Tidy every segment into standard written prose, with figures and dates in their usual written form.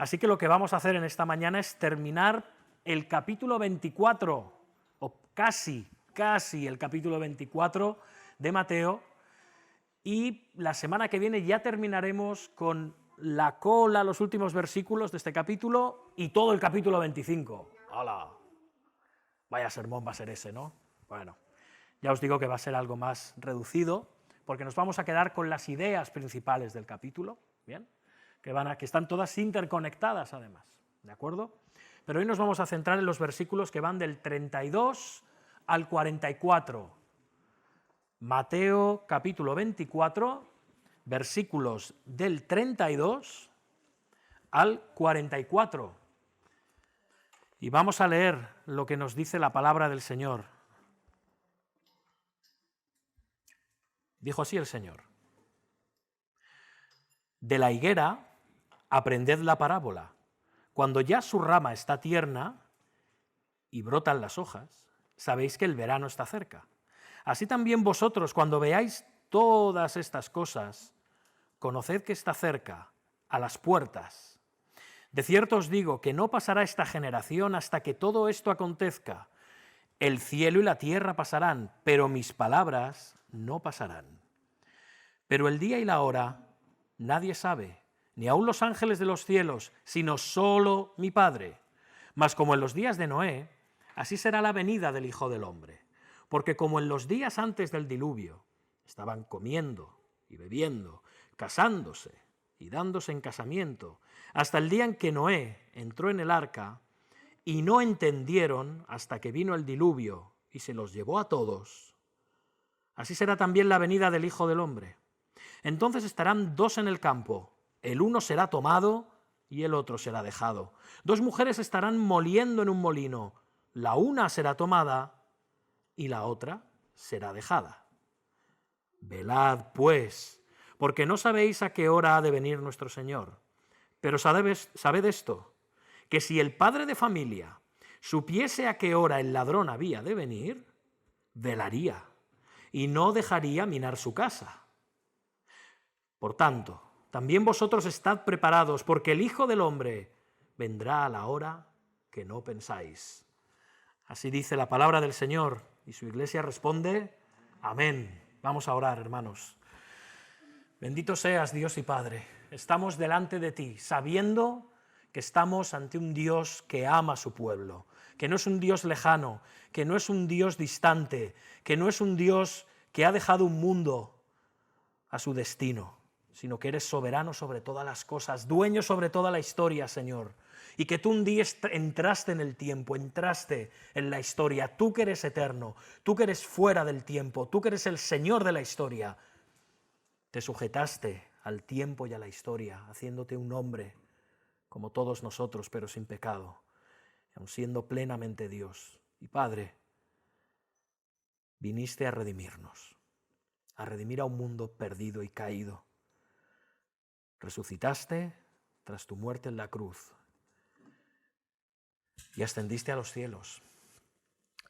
Así que lo que vamos a hacer en esta mañana es terminar el capítulo 24, o casi el capítulo 24 de Mateo, y la semana que viene ya terminaremos con la cola, los últimos versículos de este capítulo y todo el capítulo 25. ¡Hala! Vaya sermón va a ser ese, ¿no? Bueno, ya os digo que va a ser algo más reducido, porque nos vamos a quedar con las ideas principales del capítulo, ¿bien? Que están todas interconectadas además, ¿de acuerdo? Pero hoy nos vamos a centrar en los versículos que van del 32 al 44. Mateo capítulo 24, versículos del 32 al 44. Y vamos a leer lo que nos dice la palabra del Señor. Dijo así el Señor: de la higuera aprended la parábola. Cuando ya su rama está tierna y brotan las hojas, sabéis que el verano está cerca. Así también vosotros, cuando veáis todas estas cosas, conoced que está cerca, a las puertas. De cierto os digo que no pasará esta generación hasta que todo esto acontezca. El cielo y la tierra pasarán, pero mis palabras no pasarán. Pero el día y la hora nadie sabe, ni aun los ángeles de los cielos, sino solo mi Padre. Mas como en los días de Noé, así será la venida del Hijo del Hombre. Porque como en los días antes del diluvio estaban comiendo y bebiendo, casándose y dándose en casamiento, hasta el día en que Noé entró en el arca, y no entendieron hasta que vino el diluvio y se los llevó a todos, así será también la venida del Hijo del Hombre. Entonces estarán dos en el campo, el uno será tomado y el otro será dejado. Dos mujeres estarán moliendo en un molino, la una será tomada y la otra será dejada. Velad, pues, porque no sabéis a qué hora ha de venir nuestro Señor. Pero sabed esto, que si el padre de familia supiese a qué hora el ladrón había de venir, velaría y no dejaría minar su casa. Por tanto, también vosotros estad preparados, porque el Hijo del Hombre vendrá a la hora que no pensáis. Así dice la palabra del Señor, y su iglesia responde, amén. Vamos a orar, hermanos. Bendito seas, Dios y Padre. Estamos delante de ti, sabiendo que estamos ante un Dios que ama a su pueblo, que no es un Dios lejano, que no es un Dios distante, que no es un Dios que ha dejado un mundo a su destino, sino que eres soberano sobre todas las cosas, dueño sobre toda la historia, Señor, y que tú un día entraste en el tiempo, entraste en la historia, tú que eres eterno, tú que eres fuera del tiempo, tú que eres el Señor de la historia, te sujetaste al tiempo y a la historia, haciéndote un hombre como todos nosotros, pero sin pecado, aun siendo plenamente Dios. Y Padre, viniste a redimirnos, a redimir a un mundo perdido y caído. Resucitaste tras tu muerte en la cruz y ascendiste a los cielos.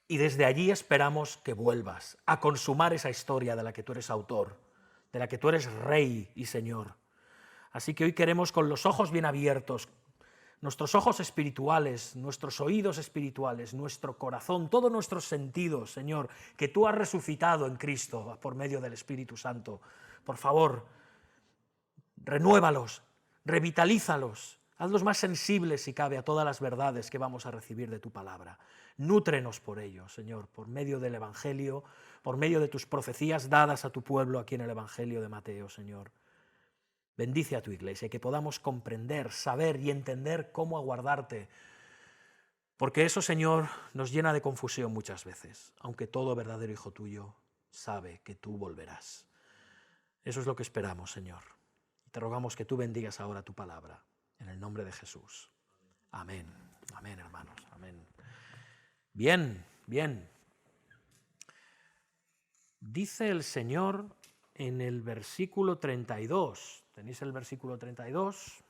Y desde allí esperamos que vuelvas a consumar esa historia de la que tú eres autor, de la que tú eres Rey y Señor. Así que hoy queremos, con los ojos bien abiertos, nuestros ojos espirituales, nuestros oídos espirituales, nuestro corazón, todos nuestros sentidos, Señor, que tú has resucitado en Cristo por medio del Espíritu Santo. Por favor, renuévalos, revitalízalos, hazlos más sensibles, si cabe, a todas las verdades que vamos a recibir de tu palabra. Nútrenos por ello, Señor, por medio del Evangelio, por medio de tus profecías dadas a tu pueblo aquí en el Evangelio de Mateo, Señor. Bendice a tu iglesia y que podamos comprender, saber y entender cómo aguardarte, porque eso, Señor, nos llena de confusión muchas veces, aunque todo verdadero hijo tuyo sabe que tú volverás. Eso es lo que esperamos, Señor. Te rogamos que tú bendigas ahora tu palabra, en el nombre de Jesús. Amén. Amén, hermanos. Amén. Bien, bien. Dice el Señor en el versículo 32. ¿Tenéis el versículo 32?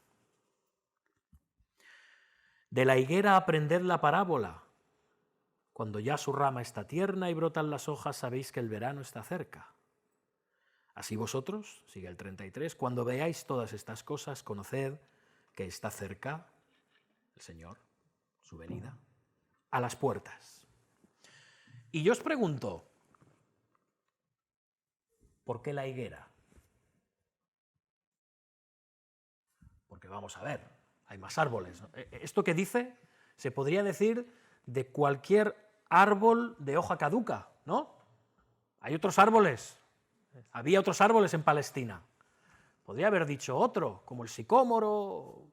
De la higuera aprended la parábola. Cuando ya su rama está tierna y brotan las hojas, sabéis que el verano está cerca. Así vosotros, sigue el 33, cuando veáis todas estas cosas, conoced que está cerca el Señor, su venida, a las puertas. Y yo os pregunto, ¿por qué la higuera? Porque vamos a ver, hay más árboles, ¿no? Esto que dice se podría decir de cualquier árbol de hoja caduca, ¿no? Hay otros árboles, había otros árboles en Palestina. Podría haber dicho otro, como el sicómoro,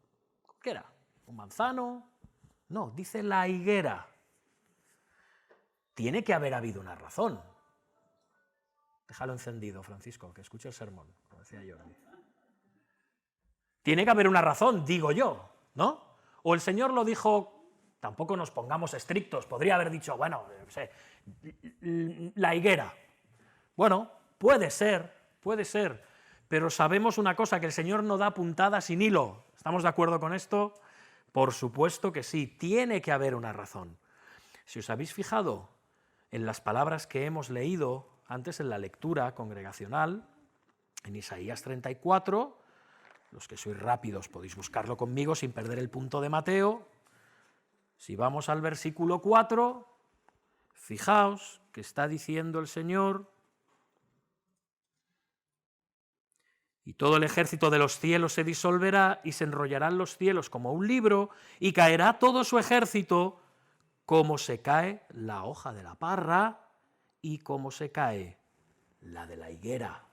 ¿qué era? ¿Un manzano? No, dice la higuera. Tiene que haber habido una razón. Déjalo encendido, Francisco, que escuche el sermón, como decía Jordi. Tiene que haber una razón, digo yo, ¿no? O el Señor lo dijo, tampoco nos pongamos estrictos, podría haber dicho, bueno, no sé, la higuera. Bueno, puede ser, pero sabemos una cosa, que el Señor no da puntada sin hilo. ¿Estamos de acuerdo con esto? Por supuesto que sí, tiene que haber una razón. Si os habéis fijado en las palabras que hemos leído antes en la lectura congregacional, en Isaías 34, los que sois rápidos podéis buscarlo conmigo sin perder el punto de Mateo. Si vamos al versículo 4, fijaos que está diciendo el Señor: y todo el ejército de los cielos se disolverá y se enrollarán los cielos como un libro y caerá todo su ejército como se cae la hoja de la parra y como se cae la de la higuera.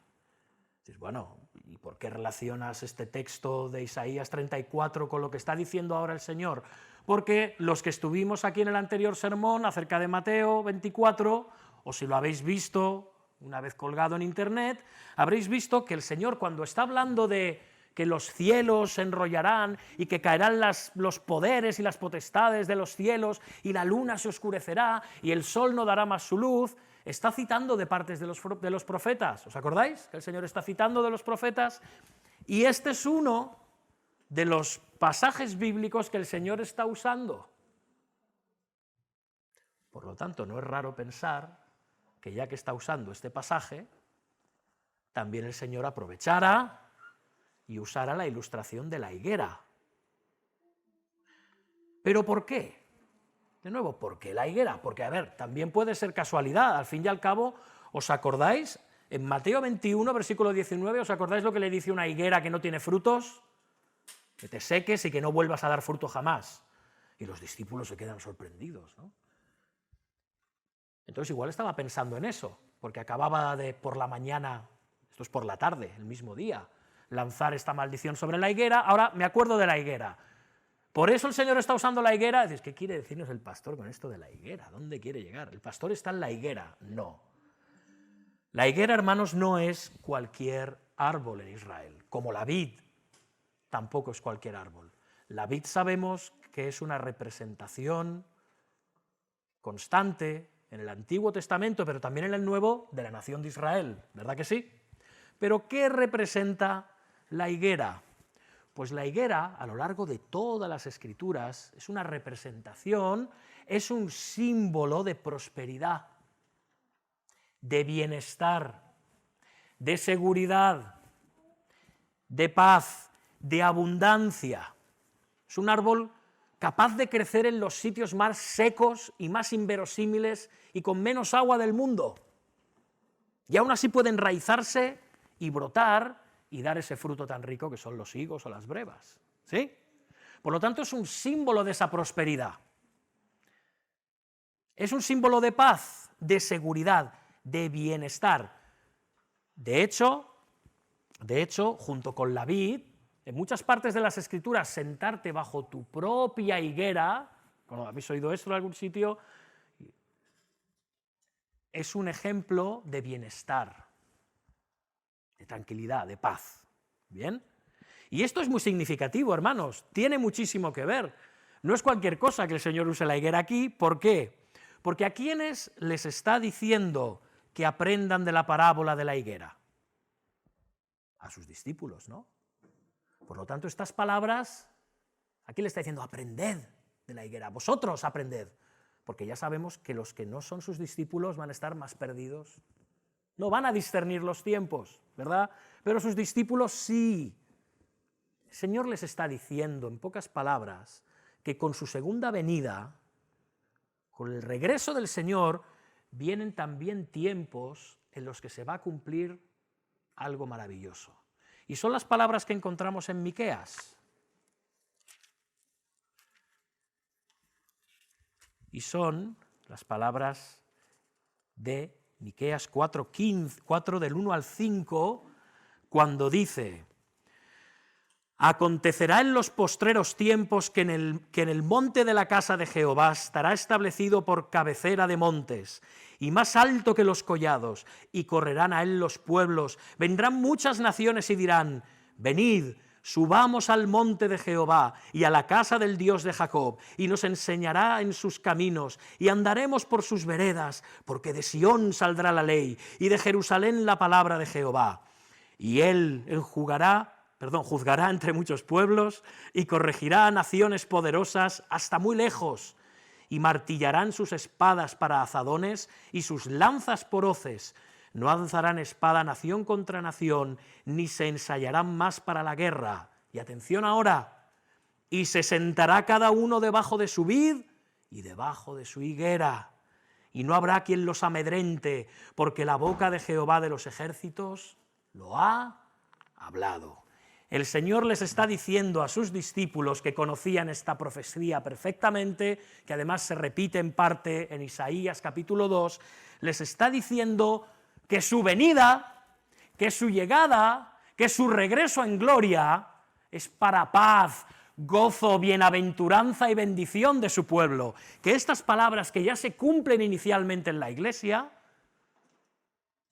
Dices, bueno, ¿y por qué relacionas este texto de Isaías 34 con lo que está diciendo ahora el Señor? Porque los que estuvimos aquí en el anterior sermón acerca de Mateo 24, o si lo habéis visto una vez colgado en internet, habréis visto que el Señor, cuando está hablando de que los cielos se enrollarán y que caerán los poderes y las potestades de los cielos y la luna se oscurecerá y el sol no dará más su luz, está citando de partes de los profetas. ¿Os acordáis que el Señor está citando de los profetas? Y este es uno de los pasajes bíblicos que el Señor está usando. Por lo tanto, no es raro pensar que ya que está usando este pasaje, también el Señor aprovechara y usara la ilustración de la higuera. ¿Pero por qué? De nuevo, ¿por qué la higuera? Porque, a ver, también puede ser casualidad. Al fin y al cabo, ¿os acordáis? En Mateo 21, versículo 19, ¿os acordáis lo que le dice una higuera que no tiene frutos? Que te seques y que no vuelvas a dar fruto jamás. Y los discípulos se quedan sorprendidos, ¿no? Entonces igual estaba pensando en eso, porque acababa de por la mañana, esto es por la tarde, el mismo día, lanzar esta maldición sobre la higuera. Ahora me acuerdo de la higuera. Por eso el Señor está usando la higuera. Dices, ¿qué quiere decirnos el pastor con esto de la higuera? ¿Dónde quiere llegar? ¿El pastor está en la higuera? No. La higuera, hermanos, no es cualquier árbol en Israel, como la vid tampoco es cualquier árbol. La vid sabemos que es una representación constante en el Antiguo Testamento, pero también en el Nuevo, de la nación de Israel, ¿verdad que sí? Pero ¿qué representa la higuera? Pues la higuera, a lo largo de todas las Escrituras, es una representación, es un símbolo de prosperidad, de bienestar, de seguridad, de paz, de abundancia. Es un árbol capaz de crecer en los sitios más secos y más inverosímiles y con menos agua del mundo. Y aún así puede enraizarse y brotar y dar ese fruto tan rico que son los higos o las brevas. ¿Sí? Por lo tanto, es un símbolo de esa prosperidad. Es un símbolo de paz, de seguridad, de bienestar. De hecho, junto con la vid, en muchas partes de las Escrituras, sentarte bajo tu propia higuera, ¿no habéis oído esto en algún sitio? Es un ejemplo de bienestar, de tranquilidad, de paz. ¿Bien? Y esto es muy significativo, hermanos, tiene muchísimo que ver. No es cualquier cosa que el Señor use la higuera aquí. ¿Por qué? Porque ¿a quiénes les está diciendo que aprendan de la parábola de la higuera? A sus discípulos, ¿no? Por lo tanto, estas palabras, aquí le está diciendo, aprended de la higuera, vosotros aprended, porque ya sabemos que los que no son sus discípulos van a estar más perdidos, no van a discernir los tiempos, ¿verdad? Pero sus discípulos sí. El Señor les está diciendo, en pocas palabras, que con su segunda venida, con el regreso del Señor, vienen también tiempos en los que se va a cumplir algo maravilloso. Y son las palabras que encontramos en Miqueas. Y son las palabras de Miqueas 4 del 1 al 5, cuando dice: acontecerá en los postreros tiempos que en el monte de la casa de Jehová estará establecido por cabecera de montes, y más alto que los collados, y correrán a él los pueblos. Vendrán muchas naciones y dirán: venid, subamos al monte de Jehová y a la casa del Dios de Jacob, y nos enseñará en sus caminos, y andaremos por sus veredas, porque de Sión saldrá la ley, y de Jerusalén la palabra de Jehová. Y él juzgará entre muchos pueblos, y corregirá a naciones poderosas hasta muy lejos, y martillarán sus espadas para azadones y sus lanzas por hoces. No alzarán espada nación contra nación, ni se ensayarán más para la guerra. Y atención ahora: y se sentará cada uno debajo de su vid y debajo de su higuera, y no habrá quien los amedrente, porque la boca de Jehová de los ejércitos lo ha hablado. El Señor les está diciendo a sus discípulos, que conocían esta profecía perfectamente, que además se repite en parte en Isaías capítulo 2, les está diciendo que su venida, que su llegada, que su regreso en gloria es para paz, gozo, bienaventuranza y bendición de su pueblo. Que estas palabras que ya se cumplen inicialmente en la Iglesia,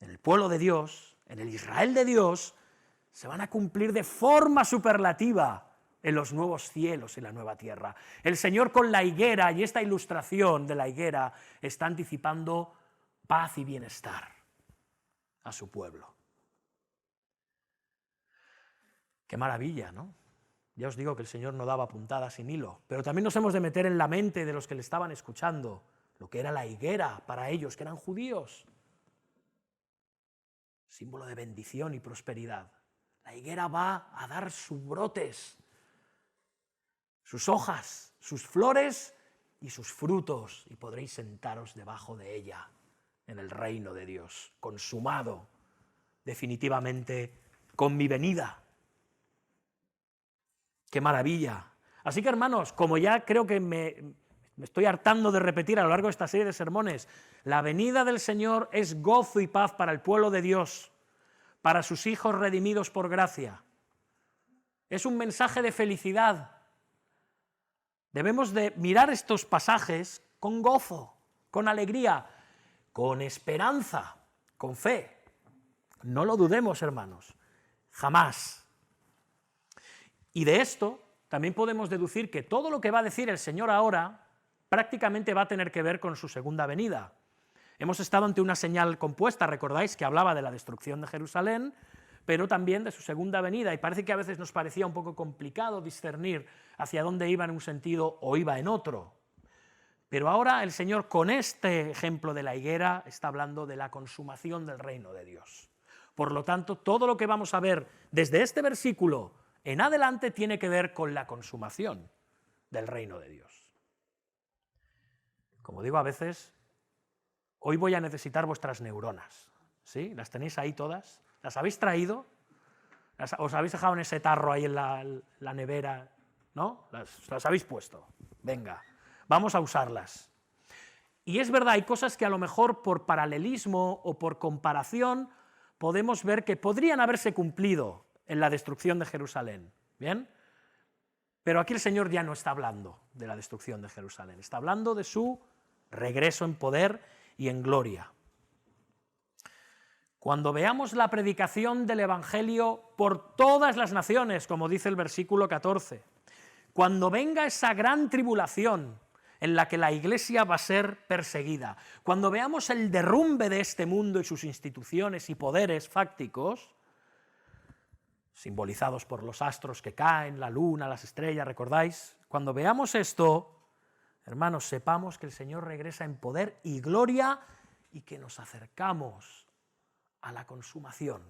en el pueblo de Dios, en el Israel de Dios, se van a cumplir de forma superlativa en los nuevos cielos y la nueva tierra. El Señor con la higuera, y esta ilustración de la higuera, está anticipando paz y bienestar a su pueblo. Qué maravilla, ¿no? Ya os digo que el Señor no daba puntadas sin hilo, pero también nos hemos de meter en la mente de los que le estaban escuchando lo que era la higuera para ellos, que eran judíos. Símbolo de bendición y prosperidad. La higuera va a dar sus brotes, sus hojas, sus flores y sus frutos, y podréis sentaros debajo de ella en el reino de Dios, consumado definitivamente con mi venida. ¡Qué maravilla! Así que, hermanos, como ya creo que me estoy hartando de repetir a lo largo de esta serie de sermones, la venida del Señor es gozo y paz para el pueblo de Dios, para sus hijos redimidos por gracia. Es un mensaje de felicidad. Debemos de mirar estos pasajes con gozo, con alegría, con esperanza, con fe. No lo dudemos, hermanos, jamás. Y de esto también podemos deducir que todo lo que va a decir el Señor ahora prácticamente va a tener que ver con su segunda venida. Hemos estado ante una señal compuesta, recordáis, que hablaba de la destrucción de Jerusalén, pero también de su segunda venida, y parece que a veces nos parecía un poco complicado discernir hacia dónde iba en un sentido o iba en otro. Pero ahora el Señor, con este ejemplo de la higuera, está hablando de la consumación del reino de Dios. Por lo tanto, todo lo que vamos a ver desde este versículo en adelante tiene que ver con la consumación del reino de Dios. Como digo a veces, hoy voy a necesitar vuestras neuronas, ¿sí? ¿Las tenéis ahí todas? ¿Las habéis traído? ¿Os habéis dejado en ese tarro ahí en la nevera? ¿No? Las habéis puesto. Venga, vamos a usarlas. Y es verdad, hay cosas que a lo mejor por paralelismo o por comparación podemos ver que podrían haberse cumplido en la destrucción de Jerusalén. ¿Bien? Pero aquí el Señor ya no está hablando de la destrucción de Jerusalén, está hablando de su regreso en poder y en gloria. Cuando veamos la predicación del Evangelio por todas las naciones, como dice el versículo 14, cuando venga esa gran tribulación en la que la Iglesia va a ser perseguida, cuando veamos el derrumbe de este mundo y sus instituciones y poderes fácticos, simbolizados por los astros que caen, la luna, las estrellas, ¿recordáis? Cuando veamos esto, hermanos, sepamos que el Señor regresa en poder y gloria y que nos acercamos a la consumación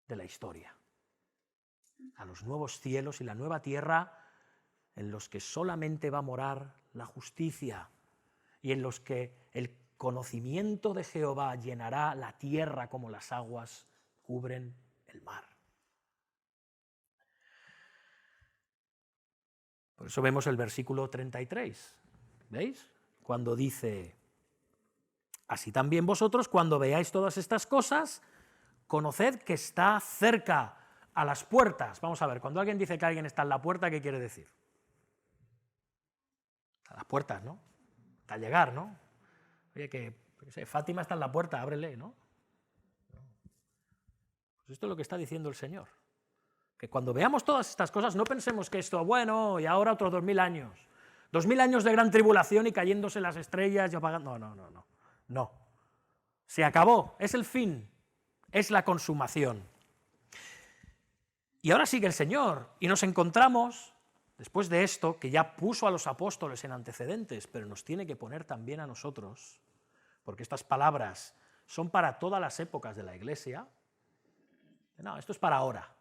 de la historia, a los nuevos cielos y la nueva tierra en los que solamente va a morar la justicia y en los que el conocimiento de Jehová llenará la tierra como las aguas cubren el mar. Por eso vemos el versículo 33, ¿veis? Cuando dice, así también vosotros, cuando veáis todas estas cosas, conoced que está cerca, a las puertas. Vamos a ver, cuando alguien dice que alguien está en la puerta, ¿qué quiere decir? A las puertas, ¿no? Al llegar, ¿no? Oye, que Fátima está en la puerta, ábrele, ¿no? Pues esto es lo que está diciendo el Señor. Que cuando veamos todas estas cosas, no pensemos que esto, bueno, y ahora otros 2000 años. 2000 años de gran tribulación y cayéndose las estrellas y apagando. No. No. Se acabó, es el fin, es la consumación. Y ahora sigue el Señor, y nos encontramos, después de esto, que ya puso a los apóstoles en antecedentes, pero nos tiene que poner también a nosotros, porque estas palabras son para todas las épocas de la Iglesia. No, esto es para ahora.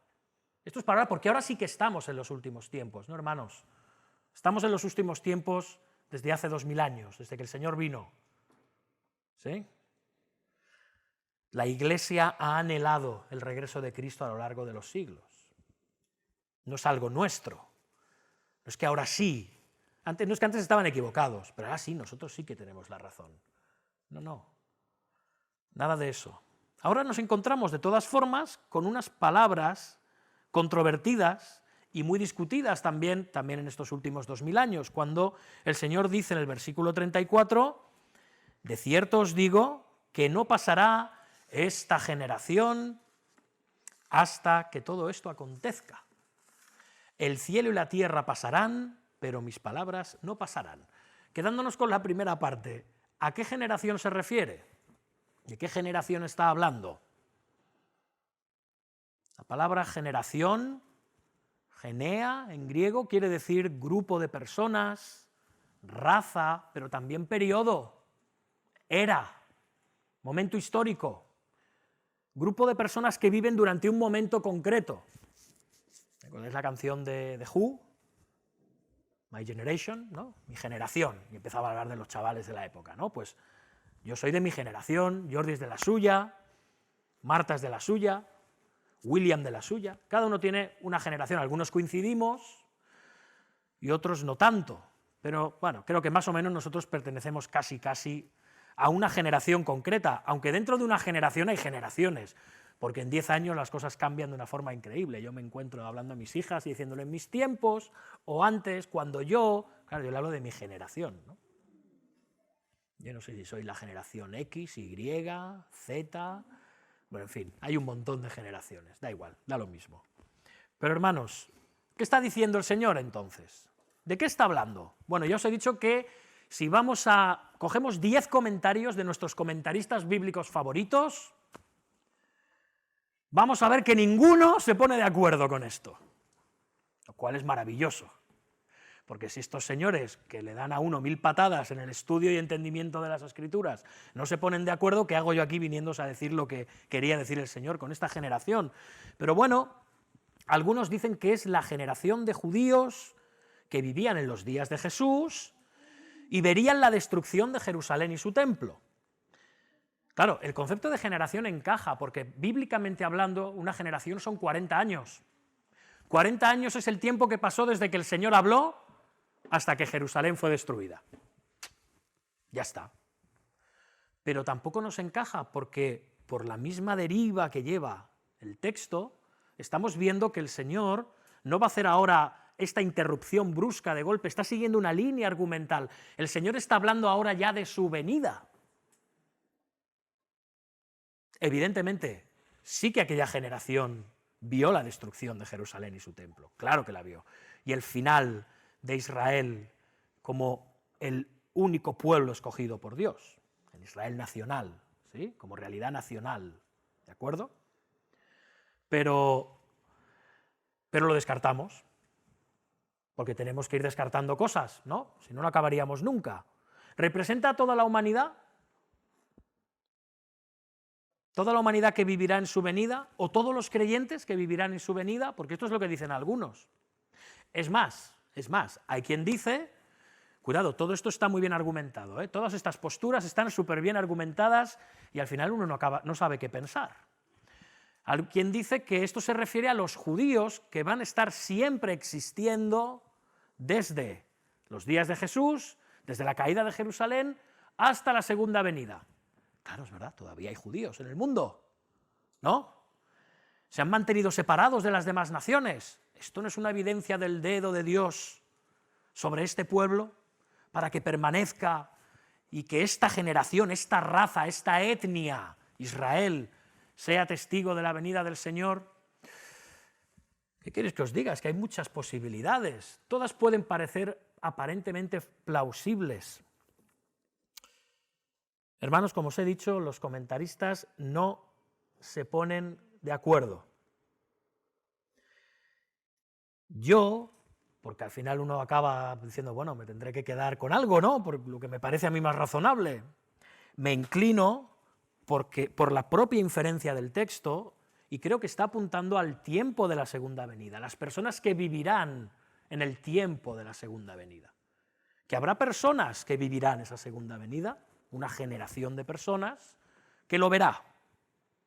Esto es para ahora porque ahora sí que estamos en los últimos tiempos, ¿no, hermanos? Estamos en los últimos tiempos desde hace 2000 años, desde que el Señor vino. ¿Sí? La Iglesia ha anhelado el regreso de Cristo a lo largo de los siglos. No es algo nuestro. No es que ahora sí. No es que antes estaban equivocados, pero ahora sí, nosotros sí que tenemos la razón. No. Nada de eso. Ahora nos encontramos, de todas formas, con unas palabras controvertidas y muy discutidas también en estos últimos 2000 años, cuando el Señor dice en el versículo 34, de cierto os digo que no pasará esta generación hasta que todo esto acontezca. El cielo y la tierra pasarán, pero mis palabras no pasarán. Quedándonos con la primera parte, ¿a qué generación se refiere? ¿De qué generación está hablando? La palabra generación, genea, en griego, quiere decir grupo de personas, raza, pero también periodo, era, momento histórico, grupo de personas que viven durante un momento concreto. ¿Recordáis la canción de The Who? My Generation, ¿no? Mi generación. Y empezaba a hablar de los chavales de la época, ¿no? Pues yo soy de mi generación, Jordi es de la suya, Marta es de la suya, William de la suya. Cada uno tiene una generación, algunos coincidimos y otros no tanto. Pero bueno, creo que más o menos nosotros pertenecemos casi a una generación concreta, aunque dentro de una generación hay generaciones. Porque en 10 años las cosas cambian de una forma increíble. Yo me encuentro hablando a mis hijas y diciéndole en mis tiempos, o antes, cuando claro, yo le hablo de mi generación, ¿no? Yo no sé si soy la generación X, Y, Z, bueno, en fin, hay un montón de generaciones, da igual, da lo mismo. Pero hermanos, ¿qué está diciendo el Señor entonces? ¿De qué está hablando? Bueno, ya os he dicho que si cogemos 10 comentarios de nuestros comentaristas bíblicos favoritos, vamos a ver que ninguno se pone de acuerdo con esto, lo cual es maravilloso, porque si estos señores que le dan a uno 1000 patadas en el estudio y entendimiento de las Escrituras no se ponen de acuerdo, ¿qué hago yo aquí viniéndose a decir lo que quería decir el Señor con esta generación? Pero bueno, algunos dicen que es la generación de judíos que vivían en los días de Jesús y verían la destrucción de Jerusalén y su templo. Claro, el concepto de generación encaja, porque bíblicamente hablando, una generación son 40 años. 40 años es el tiempo que pasó desde que el Señor habló hasta que Jerusalén fue destruida. Ya está. Pero tampoco nos encaja, porque por la misma deriva que lleva el texto, estamos viendo que el Señor no va a hacer ahora esta interrupción brusca de golpe, está siguiendo una línea argumental. El Señor está hablando ahora ya de su venida. Evidentemente, sí que aquella generación vio la destrucción de Jerusalén y su templo, claro que la vio, y el final de Israel como el único pueblo escogido por Dios, el Israel nacional, ¿sí? Como realidad nacional, ¿de acuerdo? Pero lo descartamos, porque tenemos que ir descartando cosas, ¿no? Si no, no acabaríamos nunca. ¿Representa a toda la humanidad? ¿Toda la humanidad que vivirá en su venida? ¿O todos los creyentes que vivirán en su venida? Porque esto es lo que dicen algunos. Es más, Es más, hay quien dice, cuidado, todo esto está muy bien argumentado, ¿eh? Todas estas posturas están súper bien argumentadas y al final uno no sabe qué pensar. Hay quien dice que esto se refiere a los judíos que van a estar siempre existiendo desde los días de Jesús, desde la caída de Jerusalén hasta la segunda venida. Claro, es verdad, todavía hay judíos en el mundo, ¿no? Se han mantenido separados de las demás naciones. ¿Esto no es una evidencia del dedo de Dios sobre este pueblo para que permanezca y que esta generación, esta raza, esta etnia, Israel, sea testigo de la venida del Señor? ¿Qué queréis que os diga? Es que hay muchas posibilidades. Todas pueden parecer aparentemente plausibles. Hermanos, como os he dicho, los comentaristas no se ponen de acuerdo. Yo, porque al final uno acaba diciendo, bueno, me tendré que quedar con algo, ¿no? Por lo que me parece a mí más razonable, me inclino por la propia inferencia del texto y creo que está apuntando al tiempo de la segunda venida, las personas que vivirán en el tiempo de la segunda venida. Que habrá personas que vivirán esa segunda venida, una generación de personas que lo verá.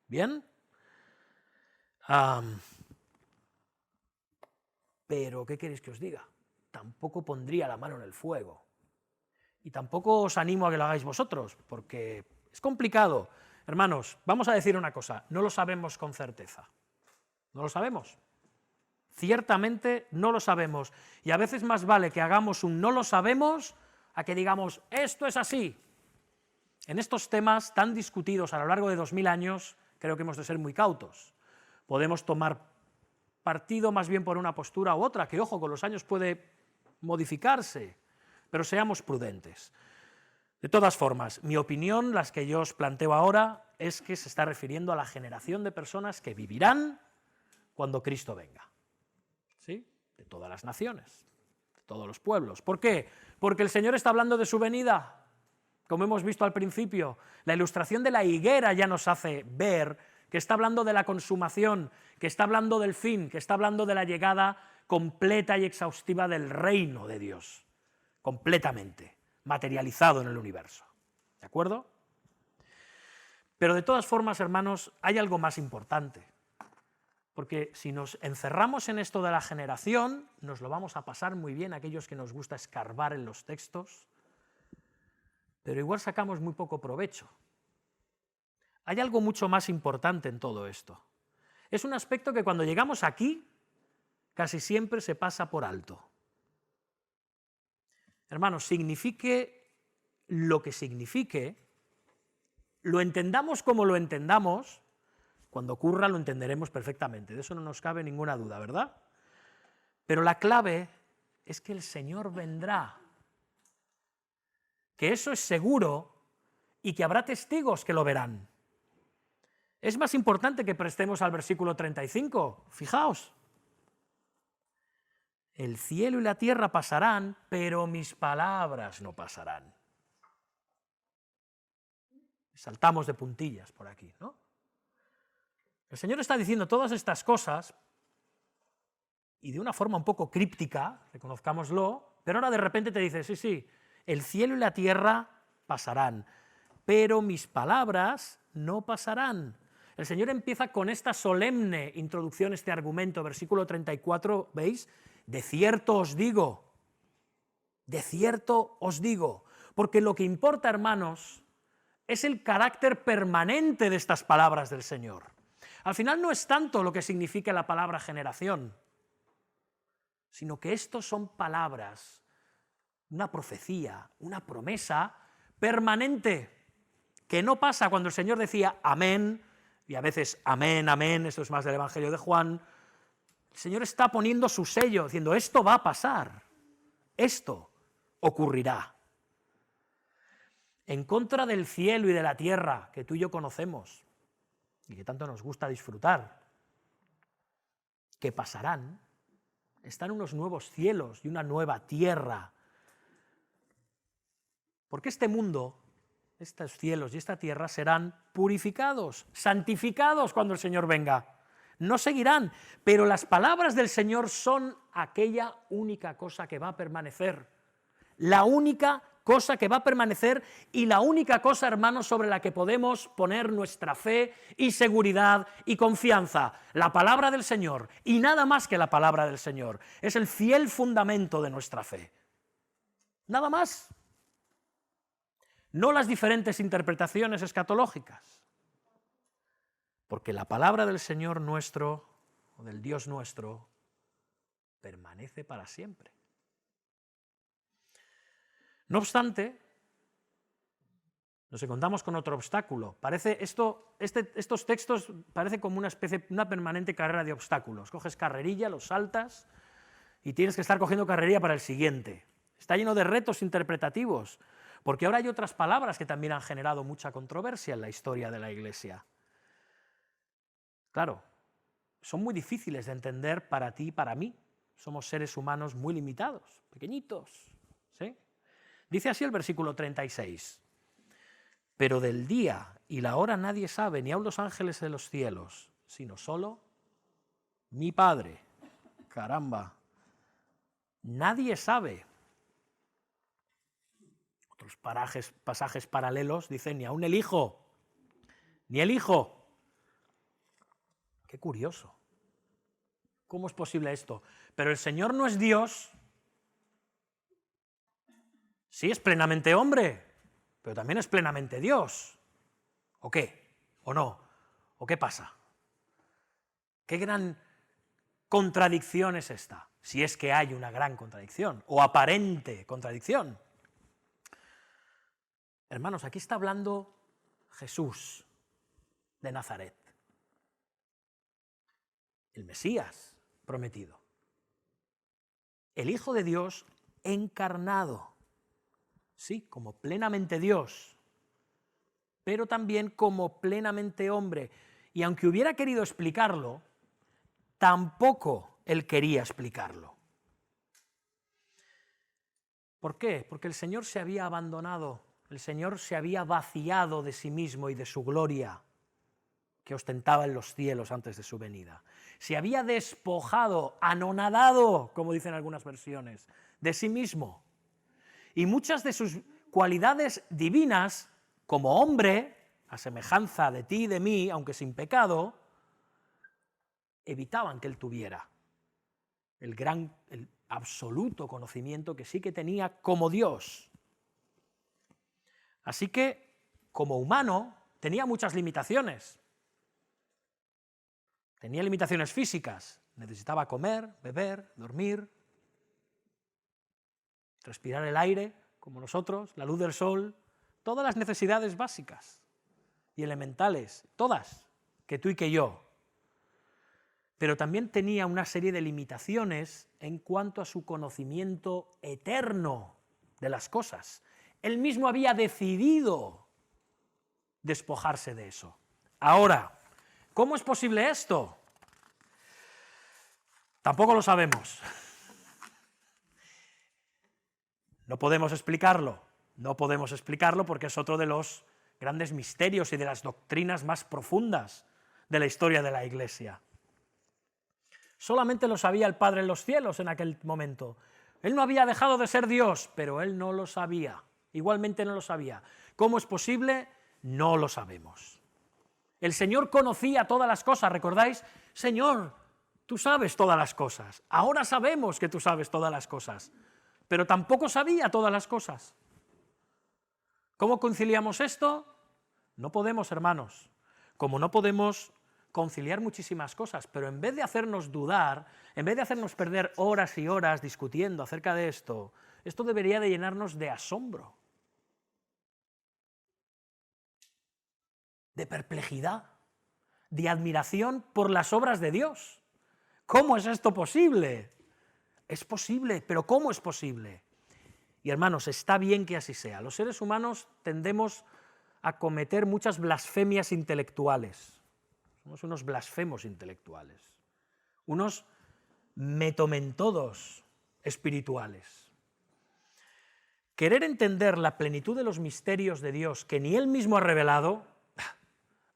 ¿Bien? Pero, ¿qué queréis que os diga? Tampoco pondría la mano en el fuego. Y tampoco os animo a que lo hagáis vosotros, porque es complicado. Hermanos, vamos a decir una cosa, no lo sabemos con certeza. No lo sabemos. Ciertamente no lo sabemos. Y a veces más vale que hagamos un no lo sabemos a que digamos, esto es así. En estos temas tan discutidos a lo largo de 2000 años, creo que hemos de ser muy cautos. Podemos tomar partido más bien por una postura u otra, que ojo, con los años puede modificarse, pero seamos prudentes. De todas formas, mi opinión, las que yo os planteo ahora, es que se está refiriendo a la generación de personas que vivirán cuando Cristo venga. ¿Sí? De todas las naciones, de todos los pueblos. ¿Por qué? Porque el Señor está hablando de su venida. Como hemos visto al principio, la ilustración de la higuera ya nos hace ver que está hablando de la consumación, que está hablando del fin, que está hablando de la llegada completa y exhaustiva del reino de Dios, completamente, materializado en el universo. ¿De acuerdo? Pero de todas formas, hermanos, hay algo más importante, porque si nos encerramos en esto de la generación, nos lo vamos a pasar muy bien aquellos que nos gusta escarbar en los textos, pero igual sacamos muy poco provecho. Hay algo mucho más importante en todo esto. Es un aspecto que cuando llegamos aquí, casi siempre se pasa por alto. Hermanos, signifique lo que signifique, lo entendamos como lo entendamos, cuando ocurra lo entenderemos perfectamente, de eso no nos cabe ninguna duda, ¿verdad? Pero la clave es que el Señor vendrá, que eso es seguro y que habrá testigos que lo verán. Es más importante que prestemos al versículo 35, fijaos. El cielo y la tierra pasarán, pero mis palabras no pasarán. Saltamos de puntillas por aquí, ¿no? El Señor está diciendo todas estas cosas y de una forma un poco críptica, reconozcámoslo, pero ahora de repente te dice, sí, el cielo y la tierra pasarán, pero mis palabras no pasarán. El Señor empieza con esta solemne introducción, este argumento, versículo 34, ¿veis? De cierto os digo, porque lo que importa, hermanos, es el carácter permanente de estas palabras del Señor. Al final no es tanto lo que significa la palabra generación, sino que estos son palabras, una profecía, una promesa permanente, que no pasa cuando el Señor decía amén, y a veces amén, amén, esto es más del Evangelio de Juan. El Señor está poniendo su sello, diciendo esto va a pasar, esto ocurrirá. En contra del cielo y de la tierra que tú y yo conocemos y que tanto nos gusta disfrutar, que pasarán, están unos nuevos cielos y una nueva tierra. Porque este mundo, estos cielos y esta tierra serán purificados, santificados cuando el Señor venga. no seguirán, pero las palabras del Señor son aquella única cosa que va a permanecer. La única cosa que va a permanecer y la única cosa, hermanos, sobre la que podemos poner nuestra fe y seguridad y confianza. La palabra del Señor, y nada más que la palabra del Señor. Es el fiel fundamento de nuestra fe. Nada más. No las diferentes interpretaciones escatológicas. Porque la palabra del Señor nuestro, o del Dios nuestro, permanece para siempre. No obstante, nos encontramos con otro obstáculo. Estos textos parecen como una permanente carrera de obstáculos. Coges carrerilla, los saltas y tienes que estar cogiendo carrerilla para el siguiente. Está lleno de retos interpretativos, porque ahora hay otras palabras que también han generado mucha controversia en la historia de la Iglesia. Claro, son muy difíciles de entender para ti y para mí. Somos seres humanos muy limitados, pequeñitos, ¿sí? Dice así el versículo 36, pero del día y la hora nadie sabe, ni aun los ángeles de los cielos, sino solo mi Padre. Caramba, nadie sabe. Otros pasajes paralelos dicen ni aun el Hijo, ni el Hijo. Qué curioso. ¿Cómo es posible esto? Pero el Señor no es Dios. Sí, es plenamente hombre, pero también es plenamente Dios. ¿O qué? ¿O no? ¿O qué pasa? ¿Qué gran contradicción es esta? Si es que hay una gran contradicción, o aparente contradicción. Hermanos, aquí está hablando Jesús de Nazaret, el Mesías prometido, el Hijo de Dios encarnado. Sí, como plenamente Dios, pero también como plenamente hombre. Y aunque hubiera querido explicarlo, tampoco él quería explicarlo. ¿Por qué? Porque el Señor se había abandonado, el Señor se había vaciado de sí mismo y de su gloria que ostentaba en los cielos antes de su venida. Se había despojado, anonadado, como dicen algunas versiones, de sí mismo. Y muchas de sus cualidades divinas, como hombre, a semejanza de ti y de mí, aunque sin pecado, evitaban que él tuviera el absoluto conocimiento que sí que tenía como Dios. Así que, como humano, tenía muchas limitaciones. Tenía limitaciones físicas. Necesitaba comer, beber, dormir, respirar el aire, como nosotros, la luz del sol, todas las necesidades básicas y elementales, todas, que tú y que yo. Pero también tenía una serie de limitaciones en cuanto a su conocimiento eterno de las cosas. Él mismo había decidido despojarse de eso. Ahora, ¿cómo es posible esto? Tampoco lo sabemos. No podemos explicarlo porque es otro de los grandes misterios y de las doctrinas más profundas de la historia de la Iglesia. Solamente lo sabía el Padre en los cielos en aquel momento. Él no había dejado de ser Dios, pero él no lo sabía. Igualmente no lo sabía. ¿Cómo es posible? No lo sabemos. El Señor conocía todas las cosas, ¿recordáis? Señor, tú sabes todas las cosas. Ahora sabemos que tú sabes todas las cosas. Pero tampoco sabía todas las cosas. ¿Cómo conciliamos esto? No podemos, hermanos. Como no podemos conciliar muchísimas cosas, pero en vez de hacernos dudar, en vez de hacernos perder horas y horas discutiendo acerca de esto, esto debería de llenarnos de asombro, de perplejidad, de admiración por las obras de Dios. ¿Cómo es esto posible? Es posible, pero ¿cómo es posible? Y hermanos, está bien que así sea. Los seres humanos tendemos a cometer muchas blasfemias intelectuales. Somos unos blasfemos intelectuales, unos metomentodos espirituales. Querer entender la plenitud de los misterios de Dios que ni Él mismo ha revelado,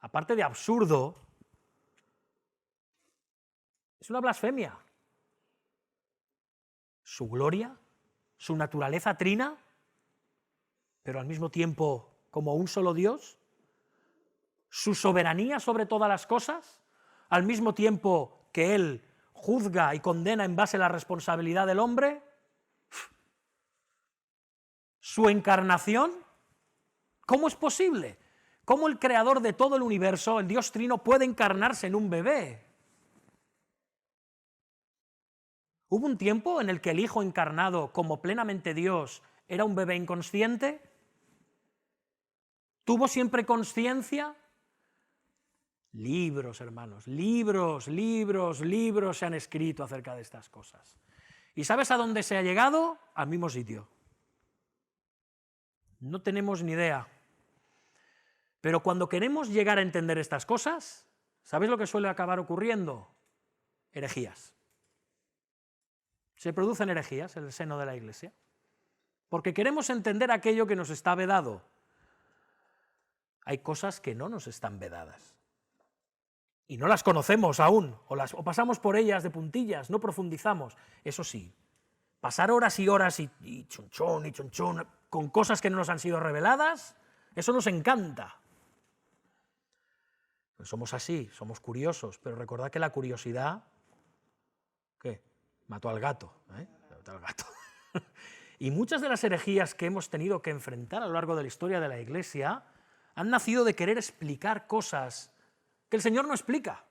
aparte de absurdo, Es una blasfemia. Su gloria, su naturaleza trina, pero al mismo tiempo como un solo Dios, su soberanía sobre todas las cosas, al mismo tiempo que Él juzga y condena en base a la responsabilidad del hombre, su encarnación, ¿cómo es posible? ¿Cómo el creador de todo el universo, el Dios Trino, puede encarnarse en un bebé? ¿Hubo un tiempo en el que el Hijo encarnado, como plenamente Dios, era un bebé inconsciente? ¿Tuvo siempre conciencia? Libros, hermanos, libros se han escrito acerca de estas cosas. ¿Y sabes a dónde se ha llegado? Al mismo sitio. No tenemos ni idea. Pero cuando queremos llegar a entender estas cosas, ¿sabéis lo que suele acabar ocurriendo? Herejías. Se producen herejías en el seno de la Iglesia, porque queremos entender aquello que nos está vedado. Hay cosas que no nos están vedadas, y no las conocemos aún, o pasamos por ellas de puntillas, no profundizamos. Eso sí, pasar horas y horas y chunchón con cosas que no nos han sido reveladas, eso nos encanta. Pues somos así, somos curiosos, pero recordad que la curiosidad, ¿qué? Mató al gato, Mató al gato. Y muchas de las herejías que hemos tenido que enfrentar a lo largo de la historia de la Iglesia han nacido de querer explicar cosas que el Señor no explica,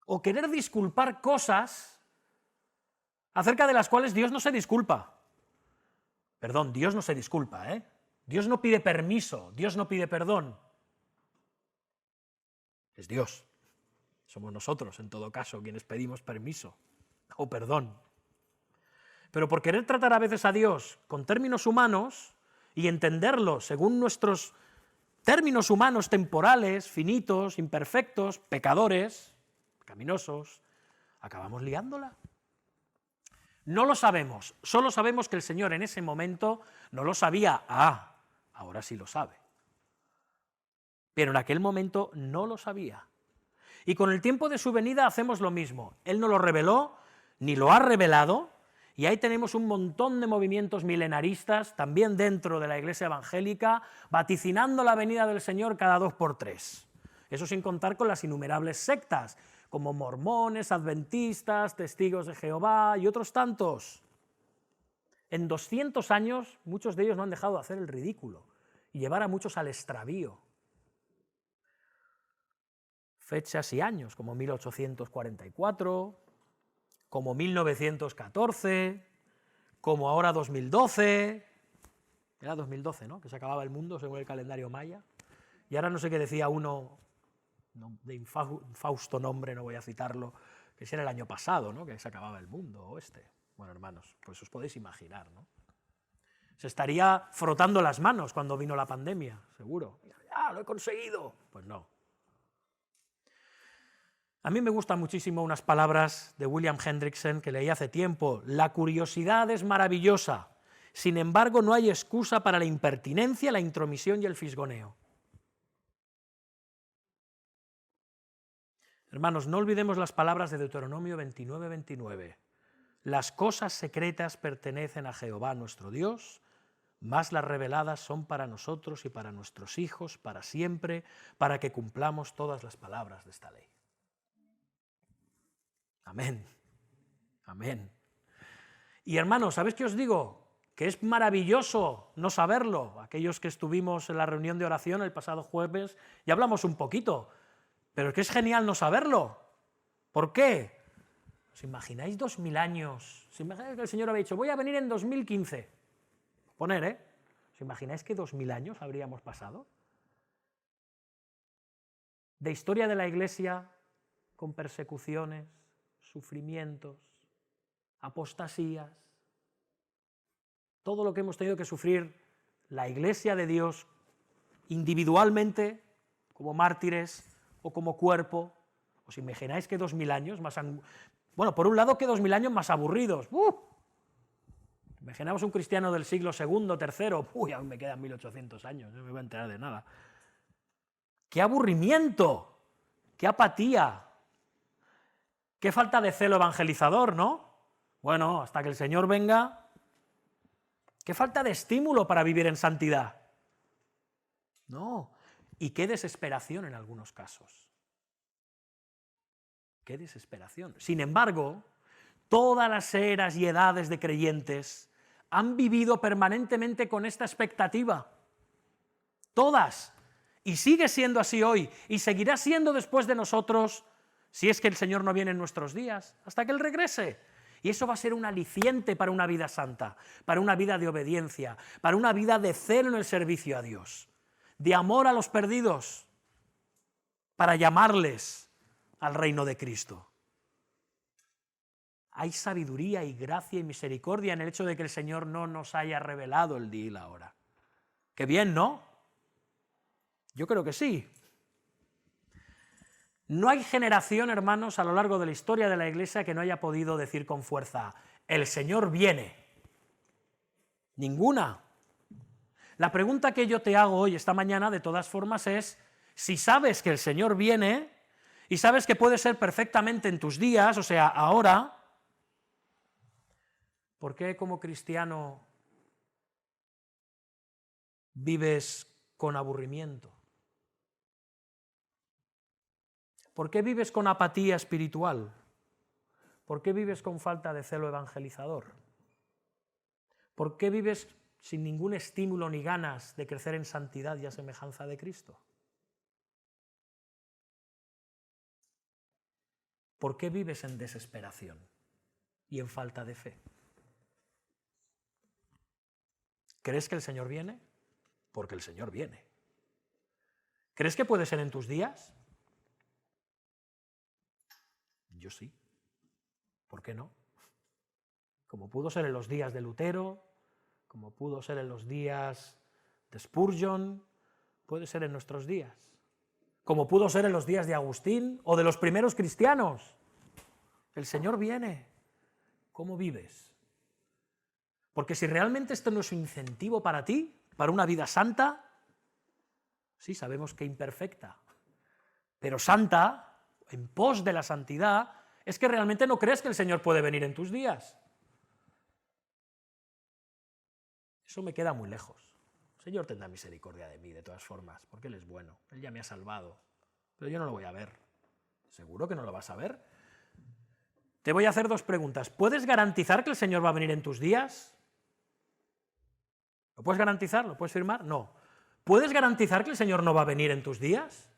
o querer disculpar cosas acerca de las cuales Dios no se disculpa. Perdón, Dios no se disculpa, Dios no pide permiso, Dios no pide perdón. Es Dios. Somos nosotros, en todo caso, quienes pedimos permiso o perdón. Pero por querer tratar a veces a Dios con términos humanos y entenderlo según nuestros términos humanos temporales, finitos, imperfectos, pecadores, pecaminosos, acabamos liándola. No lo sabemos, solo sabemos que el Señor en ese momento no lo sabía. Ahora sí lo sabe. Pero en aquel momento no lo sabía. Y con el tiempo de su venida hacemos lo mismo. Él no lo reveló, ni lo ha revelado, y ahí tenemos un montón de movimientos milenaristas, también dentro de la Iglesia evangélica, vaticinando la venida del Señor cada 2 por 3. Eso sin contar con las innumerables sectas, como mormones, adventistas, testigos de Jehová y otros tantos. En 200 años, muchos de ellos no han dejado de hacer el ridículo y llevar a muchos al extravío. Fechas y años, como 1844, como 1914, como ahora 2012, era 2012, ¿no?, que se acababa el mundo según el calendario maya, y ahora no sé qué decía uno, de infausto nombre, no voy a citarlo, que si era el año pasado, ¿no?, que se acababa el mundo, o este. Bueno, hermanos, pues os podéis imaginar, ¿no? Se estaría frotando las manos cuando vino la pandemia, seguro. ¡Ya, lo he conseguido! Pues no. A mí me gustan muchísimo unas palabras de William Hendrickson que leí hace tiempo. La curiosidad es maravillosa, sin embargo no hay excusa para la impertinencia, la intromisión y el fisgoneo. Hermanos, no olvidemos las palabras de Deuteronomio 29:29. Las cosas secretas pertenecen a Jehová nuestro Dios, mas las reveladas son para nosotros y para nuestros hijos, para siempre, para que cumplamos todas las palabras de esta ley. Amén. Amén. Y hermanos, ¿sabéis qué os digo? Que es maravilloso no saberlo. Aquellos que estuvimos en la reunión de oración el pasado jueves, ya hablamos un poquito, pero es que es genial no saberlo. ¿Por qué? ¿Os imagináis 2000 años? ¿Os imagináis que el Señor había dicho, voy a venir en 2015? ¿Os imagináis que 2000 años habríamos pasado? De historia de la Iglesia con persecuciones, sufrimientos, apostasías, todo lo que hemos tenido que sufrir la Iglesia de Dios individualmente, como mártires o como cuerpo. ¿Os imagináis que 2000 años más... Bueno, por un lado, que 2000 años más aburridos. Imaginamos un cristiano del siglo II, III, aún me quedan 1800 años, no me voy a enterar de nada. ¡Qué aburrimiento! ¡Qué apatía! Qué falta de celo evangelizador, ¿no? Bueno, hasta que el Señor venga. Qué falta de estímulo para vivir en santidad. No. Y qué desesperación en algunos casos. Qué desesperación. Sin embargo, todas las eras y edades de creyentes han vivido permanentemente con esta expectativa. Todas. Y sigue siendo así hoy. Y seguirá siendo después de nosotros, si es que el Señor no viene en nuestros días, hasta que Él regrese. Y eso va a ser un aliciente para una vida santa, para una vida de obediencia, para una vida de celo en el servicio a Dios, de amor a los perdidos, para llamarles al reino de Cristo. Hay sabiduría y gracia y misericordia en el hecho de que el Señor no nos haya revelado el día y la hora. Qué bien, ¿no? Yo creo que sí. No hay generación, hermanos, a lo largo de la historia de la Iglesia que no haya podido decir con fuerza, el Señor viene. Ninguna. La pregunta que yo te hago hoy, esta mañana, de todas formas, es, si sabes que el Señor viene, y sabes que puede ser perfectamente en tus días, o sea, ahora, ¿por qué como cristiano vives con aburrimiento? ¿Por qué vives con apatía espiritual? ¿Por qué vives con falta de celo evangelizador? ¿Por qué vives sin ningún estímulo ni ganas de crecer en santidad y a semejanza de Cristo? ¿Por qué vives en desesperación y en falta de fe? ¿Crees que el Señor viene? Porque el Señor viene. ¿Crees que puede ser en tus días? Yo sí. ¿Por qué no? Como pudo ser en los días de Lutero, como pudo ser en los días de Spurgeon, puede ser en nuestros días. Como pudo ser en los días de Agustín o de los primeros cristianos. El Señor viene. ¿Cómo vives? Porque si realmente esto no es un incentivo para ti, para una vida santa, sí, sabemos que imperfecta, pero santa, en pos de la santidad, es que realmente no crees que el Señor puede venir en tus días. Eso me queda muy lejos. El Señor tendrá misericordia de mí, de todas formas, porque Él es bueno, Él ya me ha salvado, pero yo no lo voy a ver. ¿Seguro que no lo vas a ver? Te voy a hacer dos preguntas. ¿Puedes garantizar que el Señor va a venir en tus días? ¿Lo puedes garantizar? ¿Lo puedes firmar? No. ¿Puedes garantizar que el Señor no va a venir en tus días?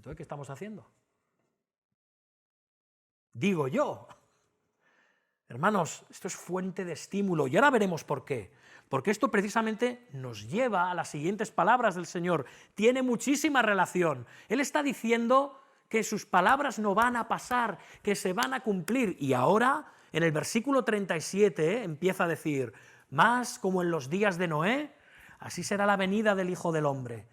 Entonces, ¿qué estamos haciendo? Digo yo. Hermanos, esto es fuente de estímulo y ahora veremos por qué. Porque esto precisamente nos lleva a las siguientes palabras del Señor. Tiene muchísima relación. Él está diciendo que sus palabras no van a pasar, que se van a cumplir. Y ahora, en el versículo 37, empieza a decir, más como en los días de Noé, así será la venida del Hijo del Hombre.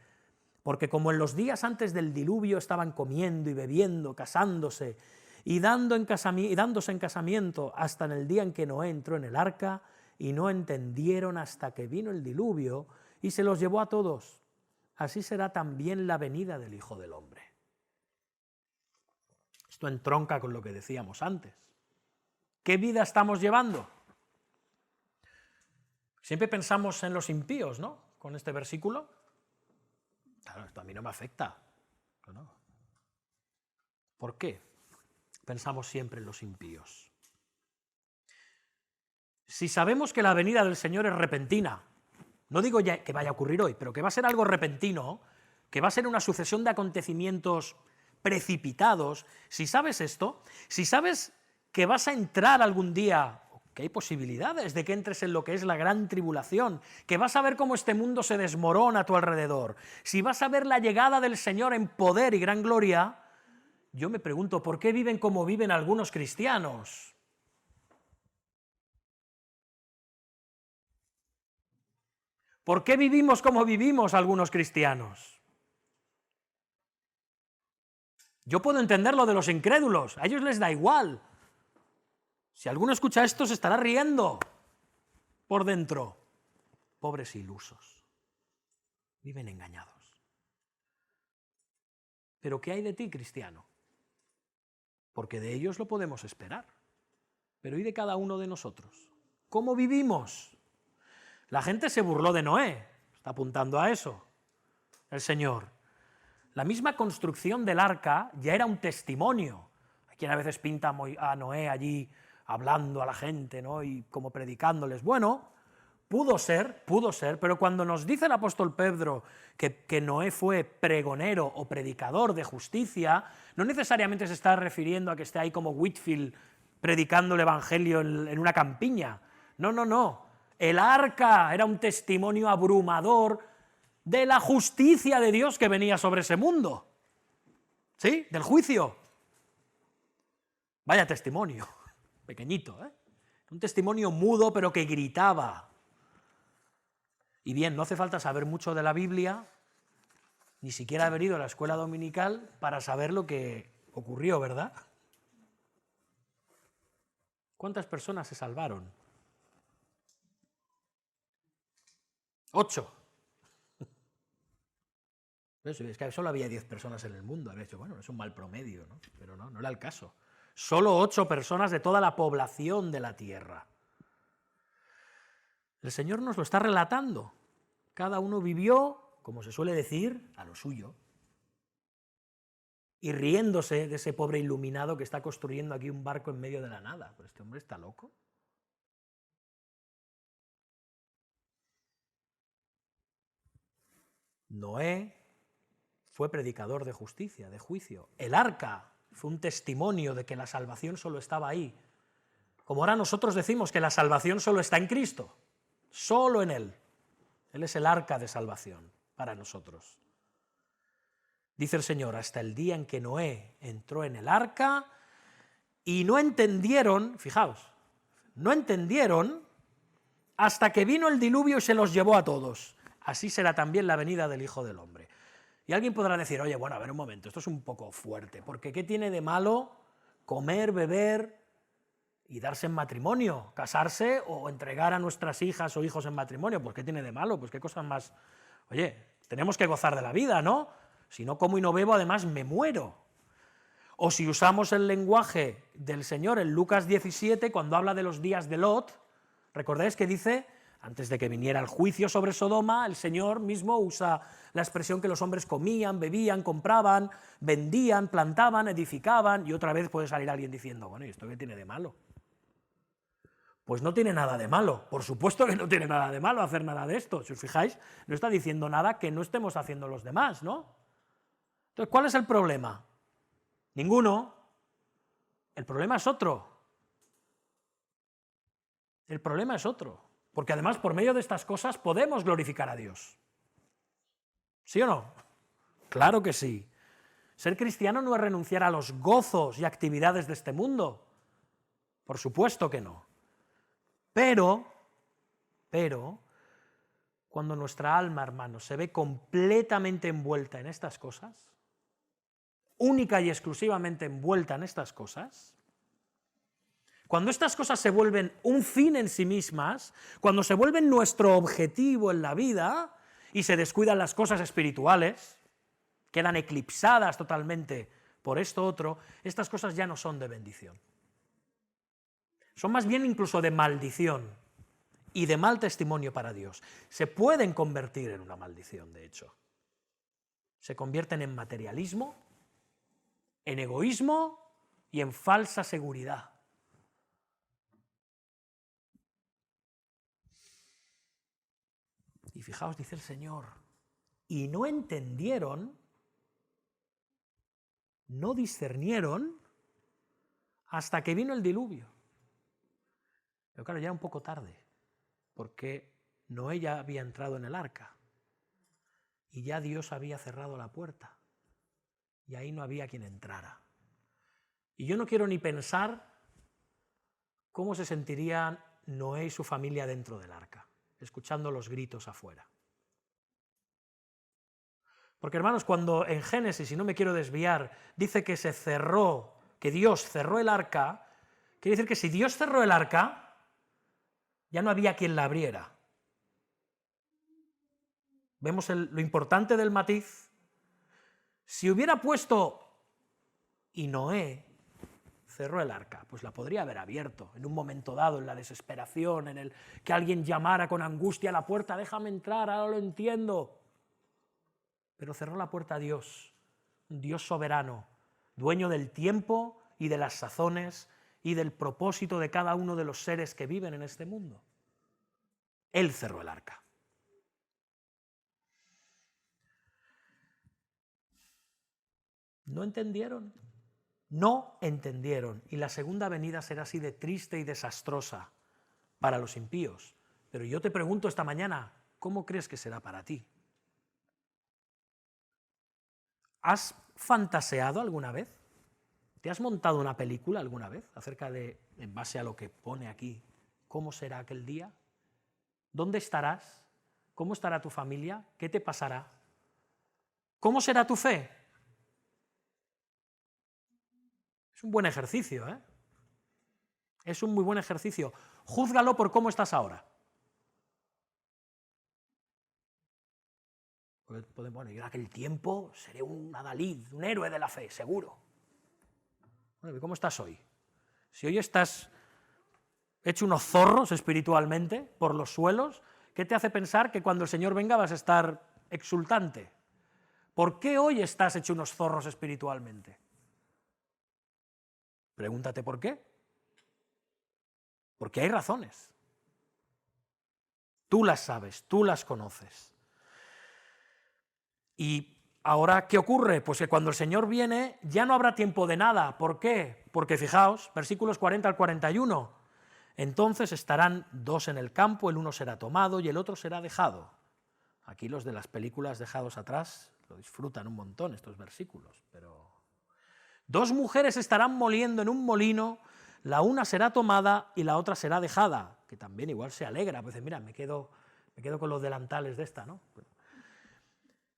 Porque como en los días antes del diluvio estaban comiendo y bebiendo, casándose y dándose en casamiento hasta en el día en que Noé entró en el arca, y no entendieron hasta que vino el diluvio y se los llevó a todos. Así será también la venida del Hijo del Hombre. Esto entronca con lo que decíamos antes. ¿Qué vida estamos llevando? Siempre pensamos en los impíos, ¿no? Con este versículo. Claro, esto a mí no me afecta. No. ¿Por qué pensamos siempre en los impíos? Si sabemos que la venida del Señor es repentina, no digo ya que vaya a ocurrir hoy, pero que va a ser algo repentino, que va a ser una sucesión de acontecimientos precipitados, si sabes esto, si sabes que vas a entrar algún día, que hay posibilidades de que entres en lo que es la gran tribulación, que vas a ver cómo este mundo se desmorona a tu alrededor, si vas a ver la llegada del Señor en poder y gran gloria, yo me pregunto, ¿por qué viven como viven algunos cristianos? ¿Por qué vivimos como vivimos algunos cristianos? Yo puedo entender lo de los incrédulos, a ellos les da igual. Si alguno escucha esto se estará riendo por dentro. Pobres ilusos, viven engañados. Pero ¿qué hay de ti, cristiano? Porque de ellos lo podemos esperar. Pero ¿y de cada uno de nosotros? ¿Cómo vivimos? La gente se burló de Noé, está apuntando a eso el Señor. La misma construcción del arca ya era un testimonio. Hay quien a veces pinta a Noé allí hablando a la gente, ¿no? Y como predicándoles. Bueno, pudo ser, pero cuando nos dice el apóstol Pedro que Noé fue pregonero o predicador de justicia, no necesariamente se está refiriendo a que esté ahí como Whitfield predicando el evangelio en una campiña. No, no, no. El arca era un testimonio abrumador de la justicia de Dios que venía sobre ese mundo. ¿Sí? Del juicio. Vaya testimonio. Pequeñito, ¿eh? Un testimonio mudo, pero que gritaba. Y bien, no hace falta saber mucho de la Biblia, ni siquiera haber ido a la escuela dominical para saber lo que ocurrió, ¿verdad? ¿Cuántas personas se salvaron? 8. Es que solo había 10 personas en el mundo. Habría dicho, bueno, es un mal promedio, ¿no? Pero no era el caso. Solo 8 personas de toda la población de la tierra. El Señor nos lo está relatando. Cada uno vivió, como se suele decir, a lo suyo. Y riéndose de ese pobre iluminado que está construyendo aquí un barco en medio de la nada. Pero este hombre está loco. Noé fue predicador de justicia, de juicio. El arca fue un testimonio de que la salvación solo estaba ahí. Como ahora nosotros decimos que la salvación solo está en Cristo, solo en Él. Él es el arca de salvación para nosotros. Dice el Señor, hasta el día en que Noé entró en el arca y no entendieron, fijaos, no entendieron hasta que vino el diluvio y se los llevó a todos. Así será también la venida del Hijo del Hombre. Y alguien podrá decir, oye, bueno, a ver un momento, esto es un poco fuerte, porque ¿qué tiene de malo comer, beber y darse en matrimonio, casarse o entregar a nuestras hijas o hijos en matrimonio? Pues ¿qué tiene de malo? Pues qué cosas más... Oye, tenemos que gozar de la vida, ¿no? Si no como y no bebo, además me muero. O si usamos el lenguaje del Señor en Lucas 17, cuando habla de los días de Lot, ¿recordáis que dice, antes de que viniera el juicio sobre Sodoma, el Señor mismo usa la expresión que los hombres comían, bebían, compraban, vendían, plantaban, edificaban, y otra vez puede salir alguien diciendo, bueno, ¿y esto qué tiene de malo? Pues no tiene nada de malo, por supuesto que no tiene nada de malo hacer nada de esto. Si os fijáis, no está diciendo nada que no estemos haciendo los demás, ¿no? Entonces, ¿cuál es el problema? Ninguno. El problema es otro. El problema es otro. Porque además, por medio de estas cosas, podemos glorificar a Dios. ¿Sí o no? Claro que sí. Ser cristiano no es renunciar a los gozos y actividades de este mundo. Por supuesto que no. Pero, cuando nuestra alma, hermanos, se ve completamente envuelta en estas cosas, única y exclusivamente envuelta en estas cosas, cuando estas cosas se vuelven un fin en sí mismas, cuando se vuelven nuestro objetivo en la vida y se descuidan las cosas espirituales, quedan eclipsadas totalmente por esto otro, estas cosas ya no son de bendición. Son más bien incluso de maldición y de mal testimonio para Dios. Se pueden convertir en una maldición, de hecho. Se convierten en materialismo, en egoísmo y en falsa seguridad. Y fijaos, dice el Señor, y no entendieron, no discernieron hasta que vino el diluvio. Pero claro, ya era un poco tarde, porque Noé ya había entrado en el arca y ya Dios había cerrado la puerta y ahí no había quien entrara. Y yo no quiero ni pensar cómo se sentirían Noé y su familia dentro del arca, escuchando los gritos afuera. Porque, hermanos, cuando en Génesis, y no me quiero desviar, dice que se cerró, que Dios cerró el arca, quiere decir que si Dios cerró el arca, ya no había quien la abriera. ¿Vemos lo importante del matiz? Si hubiera puesto y Noé cerró el arca, pues la podría haber abierto en un momento dado, en la desesperación, en el que alguien llamara con angustia a la puerta, déjame entrar, ahora lo entiendo. Pero cerró la puerta a Dios, un Dios soberano, dueño del tiempo y de las sazones y del propósito de cada uno de los seres que viven en este mundo. Él cerró el arca. ¿No entendieron? No entendieron. Y la segunda venida será así de triste y desastrosa para los impíos. Pero yo te pregunto esta mañana, ¿cómo crees que será para ti? ¿Has fantaseado alguna vez? ¿Te has montado una película alguna vez acerca de, en base a lo que pone aquí, cómo será aquel día? ¿Dónde estarás? ¿Cómo estará tu familia? ¿Qué te pasará? ¿Cómo será tu fe? Es un buen ejercicio, ¿eh? Es un muy buen ejercicio. Júzgalo por cómo estás ahora. Bueno, yo en aquel tiempo seré un adalid, un héroe de la fe, seguro. Bueno, ¿cómo estás hoy? Si hoy estás hecho unos zorros espiritualmente por los suelos, ¿qué te hace pensar que cuando el Señor venga vas a estar exultante? ¿Por qué hoy estás hecho unos zorros espiritualmente? Pregúntate por qué. Porque hay razones. Tú las sabes, tú las conoces. Y ahora, ¿qué ocurre? Pues que cuando el Señor viene ya no habrá tiempo de nada. ¿Por qué? Porque fijaos, versículos 40 al 41, entonces estarán dos en el campo, el uno será tomado y el otro será dejado. Aquí los de las películas dejados atrás lo disfrutan un montón estos versículos, pero... Dos mujeres estarán moliendo en un molino, la una será tomada y la otra será dejada, que también igual se alegra, pues mira, me quedo con los delantales de esta, ¿no?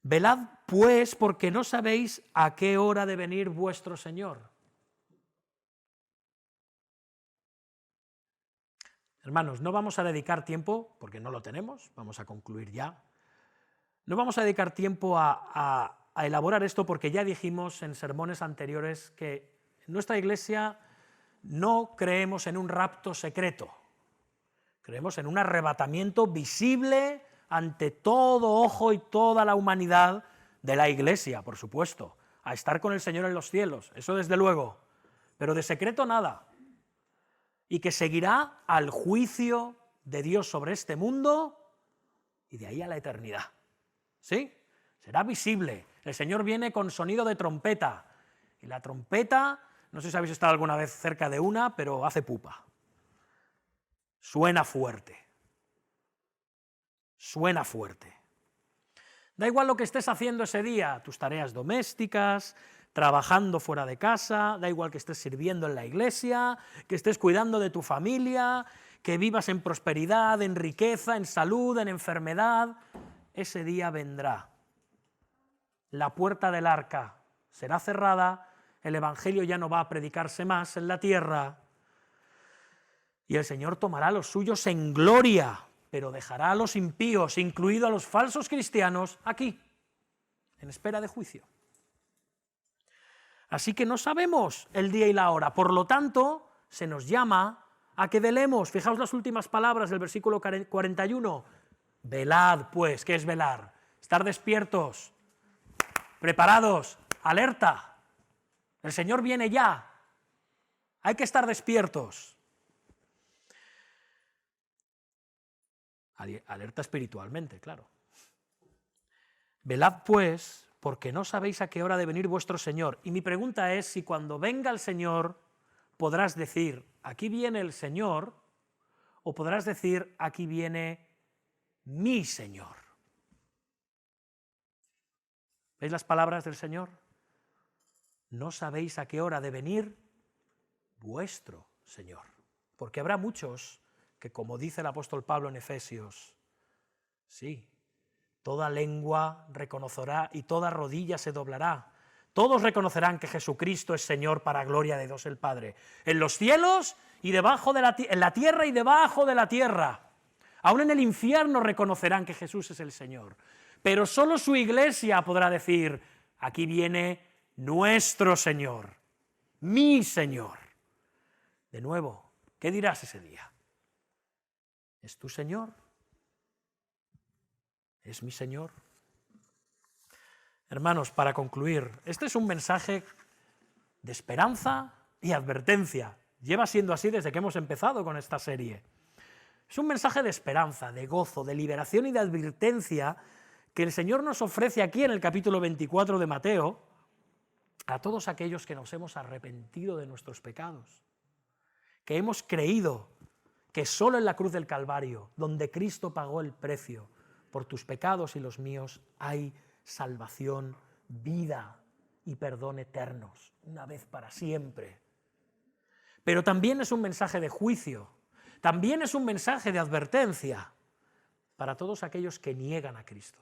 Velad pues, porque no sabéis a qué hora ha de venir vuestro Señor. Hermanos, no vamos a dedicar tiempo, porque no lo tenemos, vamos a concluir ya, no vamos a dedicar tiempo a elaborar esto porque ya dijimos en sermones anteriores que en nuestra iglesia no creemos en un rapto secreto, creemos en un arrebatamiento visible ante todo ojo y toda la humanidad de la iglesia, por supuesto, a estar con el Señor en los cielos, eso desde luego, pero de secreto nada, y que seguirá al juicio de Dios sobre este mundo y de ahí a la eternidad. ¿Sí? Será visible. El Señor viene con sonido de trompeta. Y la trompeta, no sé si habéis estado alguna vez cerca de una, pero hace pupa. Suena fuerte. Suena fuerte. Da igual lo que estés haciendo ese día, tus tareas domésticas, trabajando fuera de casa, da igual que estés sirviendo en la iglesia, que estés cuidando de tu familia, que vivas en prosperidad, en riqueza, en salud, en enfermedad. Ese día vendrá. La puerta del arca será cerrada, el evangelio ya no va a predicarse más en la tierra y el Señor tomará a los suyos en gloria, pero dejará a los impíos, incluido a los falsos cristianos, aquí, en espera de juicio. Así que no sabemos el día y la hora, por lo tanto, se nos llama a que velemos. Fijaos las últimas palabras del versículo 41. Velad, pues, ¿qué es velar? Estar despiertos, preparados, alerta. El Señor viene ya. Hay que estar despiertos. Alerta espiritualmente, claro. Velad, pues, porque no sabéis a qué hora ha de venir vuestro Señor. Y mi pregunta es si cuando venga el Señor podrás decir, aquí viene el Señor, o podrás decir, aquí viene mi Señor. ¿Veis las palabras del Señor? No sabéis a qué hora ha de venir vuestro Señor. Porque habrá muchos que, como dice el apóstol Pablo en Efesios, sí, toda lengua reconocerá y toda rodilla se doblará. Todos reconocerán que Jesucristo es Señor para gloria de Dios el Padre. En los cielos y debajo de en la tierra y debajo de la tierra. Aún en el infierno reconocerán que Jesús es el Señor. Pero solo su iglesia podrá decir, Aquí viene nuestro Señor, mi Señor. De nuevo, ¿qué dirás ese día? ¿Es tu Señor? ¿Es mi Señor? Hermanos, para concluir, este es un mensaje de esperanza y advertencia. Lleva siendo así desde que hemos empezado con esta serie. Es un mensaje de esperanza, de gozo, de liberación y de advertencia que el Señor nos ofrece aquí en el capítulo 24 de Mateo a todos aquellos que nos hemos arrepentido de nuestros pecados, que hemos creído que solo en la cruz del Calvario, donde Cristo pagó el precio por tus pecados y los míos, hay salvación, vida y perdón eternos, una vez para siempre. Pero también es un mensaje de juicio, también es un mensaje de advertencia para todos aquellos que niegan a Cristo,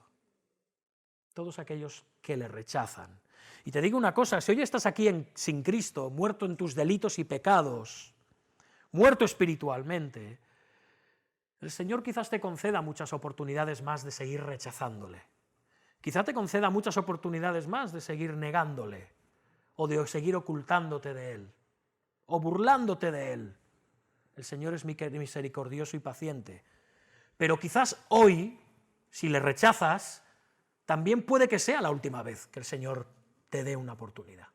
todos aquellos que le rechazan. Y te digo una cosa, si hoy estás aquí sin Cristo, muerto en tus delitos y pecados, muerto espiritualmente, el Señor quizás te conceda muchas oportunidades más de seguir rechazándole. Quizá te conceda muchas oportunidades más de seguir negándole, o de seguir ocultándote de Él, o burlándote de Él. El Señor es misericordioso y paciente. Pero quizás hoy, si le rechazas, también puede que sea la última vez que el Señor te dé una oportunidad.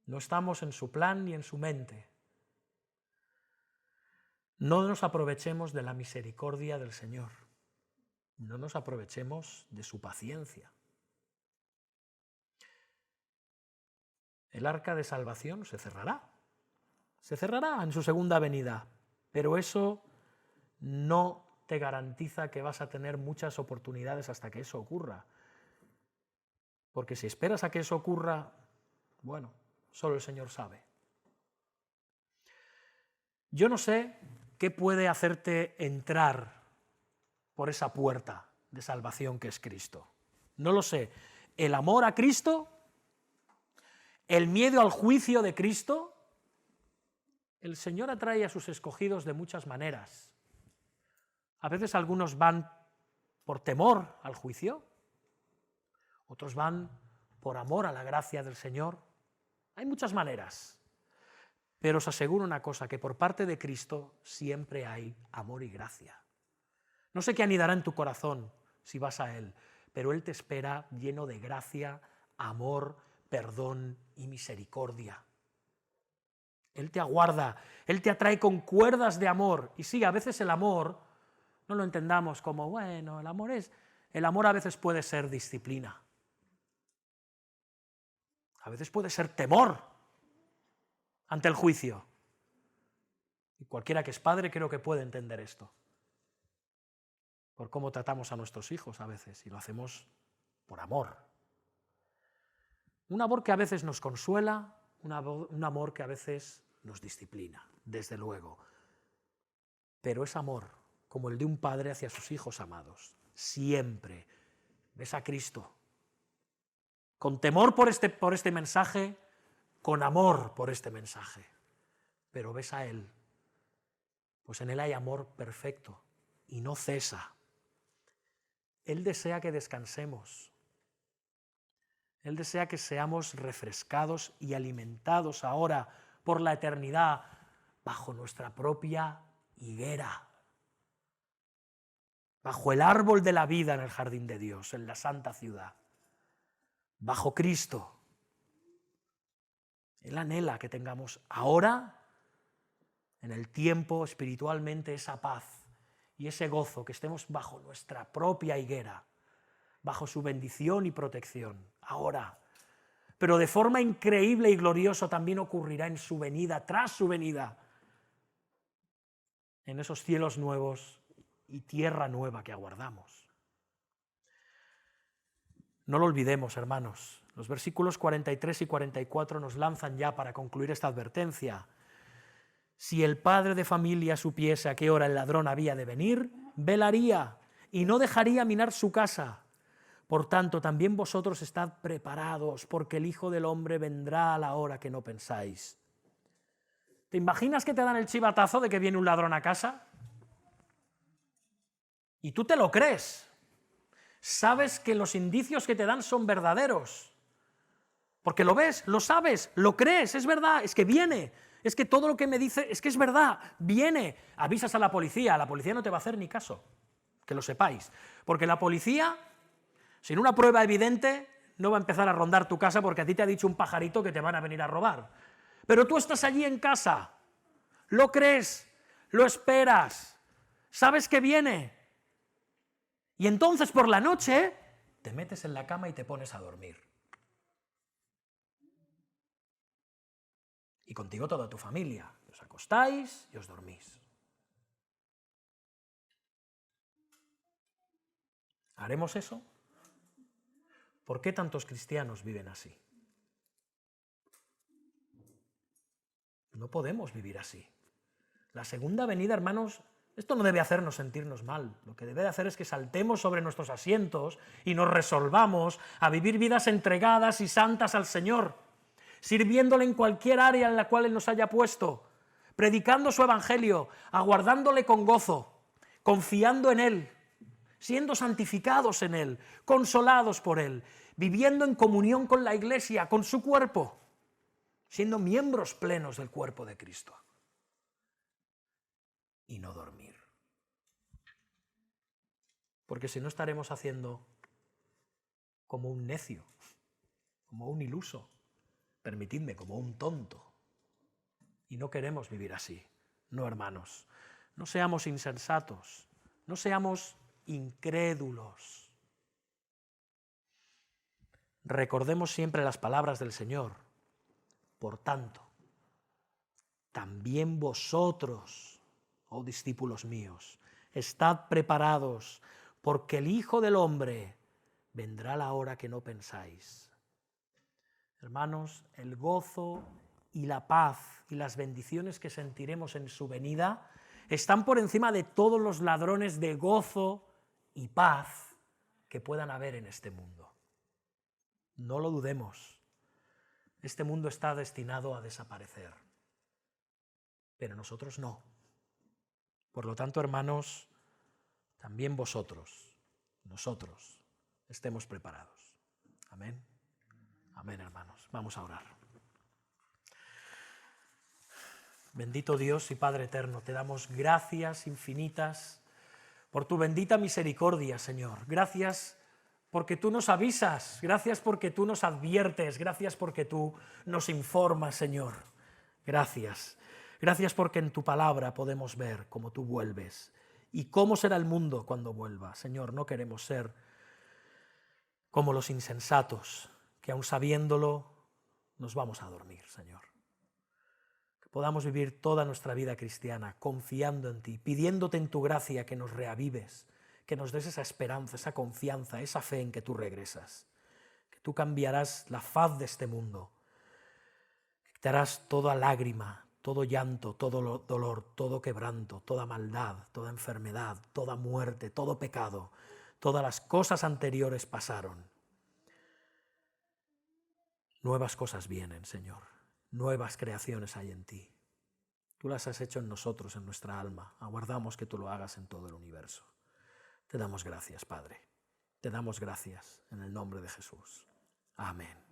No estamos en su plan ni en su mente. No nos aprovechemos de la misericordia del Señor. No nos aprovechemos de su paciencia. El arca de salvación se cerrará en su segunda venida, pero eso no te garantiza que vas a tener muchas oportunidades hasta que eso ocurra. Porque si esperas a que eso ocurra, bueno, solo el Señor sabe. Yo no sé qué puede hacerte entrar por esa puerta de salvación que es Cristo. No lo sé. ¿El amor a Cristo? ¿El miedo al juicio de Cristo? El Señor atrae a sus escogidos de muchas maneras. A veces algunos van por temor al juicio, otros van por amor a la gracia del Señor. Hay muchas maneras. Pero os aseguro una cosa, que por parte de Cristo siempre hay amor y gracia. No sé qué anidará en tu corazón si vas a Él, pero Él te espera lleno de gracia, amor, perdón y misericordia. Él te aguarda, Él te atrae con cuerdas de amor. Y sí, a veces el amor no lo entendamos como, bueno, el amor a veces puede ser disciplina. A veces puede ser temor ante el juicio. Y cualquiera que es padre creo que puede entender esto. Por cómo tratamos a nuestros hijos a veces, y lo hacemos por amor. Un amor que a veces nos consuela, un amor que a veces nos disciplina, desde luego. Pero es amor, como el de un padre hacia sus hijos amados. Siempre. Ves a Cristo. Con temor por este mensaje, con amor por este mensaje. Pero ves a Él. Pues en Él hay amor perfecto y no cesa. Él desea que descansemos. Él desea que seamos refrescados y alimentados ahora por la eternidad bajo nuestra propia higuera, bajo el árbol de la vida en el jardín de Dios, en la santa ciudad, bajo Cristo. Él anhela que tengamos ahora, en el tiempo, espiritualmente, esa paz y ese gozo, que estemos bajo nuestra propia higuera, bajo su bendición y protección, ahora. Pero de forma increíble y gloriosa también ocurrirá en su venida, tras su venida, en esos cielos nuevos y tierra nueva que aguardamos. No lo olvidemos, hermanos. Los versículos 43 y 44 nos lanzan ya para concluir esta advertencia. Si el padre de familia supiese a qué hora el ladrón había de venir, velaría y no dejaría minar su casa. Por tanto, también vosotros estad preparados, porque el Hijo del Hombre vendrá a la hora que no pensáis. ¿Te imaginas que te dan el chivatazo de que viene un ladrón a casa? Y tú te lo crees. Sabes que los indicios que te dan son verdaderos. Porque lo ves, lo sabes, lo crees, es verdad, es que viene. Es que todo lo que me dice, es que es verdad, viene. Avisas a la policía no te va a hacer ni caso, que lo sepáis. Porque la policía, sin una prueba evidente, no va a empezar a rondar tu casa porque a ti te ha dicho un pajarito que te van a venir a robar. Pero tú estás allí en casa, lo crees, lo esperas, sabes que viene. Y entonces por la noche te metes en la cama y te pones a dormir. Y contigo toda tu familia. Os acostáis y os dormís. ¿Haremos eso? ¿Por qué tantos cristianos viven así? No podemos vivir así. La segunda venida, hermanos, esto no debe hacernos sentirnos mal. Lo que debe hacer es que saltemos sobre nuestros asientos y nos resolvamos a vivir vidas entregadas y santas al Señor, sirviéndole en cualquier área en la cual Él nos haya puesto, predicando su evangelio, aguardándole con gozo, confiando en Él, siendo santificados en Él, consolados por Él, viviendo en comunión con la Iglesia, con su cuerpo, siendo miembros plenos del cuerpo de Cristo. Y no dormir. Porque si no estaremos haciendo como un necio, como un iluso, permitidme, como un tonto. Y no queremos vivir así. No, hermanos, no seamos insensatos, no seamos incrédulos. Recordemos siempre las palabras del Señor. Por tanto, también vosotros, oh discípulos míos, estad preparados, porque el Hijo del Hombre vendrá a la hora que no pensáis. Hermanos, el gozo y la paz y las bendiciones que sentiremos en su venida están por encima de todos los ladrones de gozo y paz que puedan haber en este mundo. No lo dudemos. Este mundo está destinado a desaparecer, pero nosotros no. Por lo tanto, hermanos, también vosotros, nosotros, estemos preparados. Amén. Amén, hermanos. Vamos a orar. Bendito Dios y Padre eterno, te damos gracias infinitas por tu bendita misericordia, Señor. Gracias porque tú nos avisas, gracias porque tú nos adviertes, gracias porque tú nos informas, Señor. Gracias. Gracias porque en tu palabra podemos ver cómo tú vuelves y cómo será el mundo cuando vuelva. Señor, no queremos ser como los insensatos, que aun sabiéndolo nos vamos a dormir, Señor. Que podamos vivir toda nuestra vida cristiana confiando en ti, pidiéndote en tu gracia que nos reavives, que nos des esa esperanza, esa confianza, esa fe en que tú regresas, que tú cambiarás la faz de este mundo, que quitarás toda lágrima, todo llanto, todo dolor, todo quebranto, toda maldad, toda enfermedad, toda muerte, todo pecado. Todas las cosas anteriores pasaron. Nuevas cosas vienen, Señor. Nuevas creaciones hay en ti. Tú las has hecho en nosotros, en nuestra alma. Aguardamos que tú lo hagas en todo el universo. Te damos gracias, Padre. Te damos gracias en el nombre de Jesús. Amén.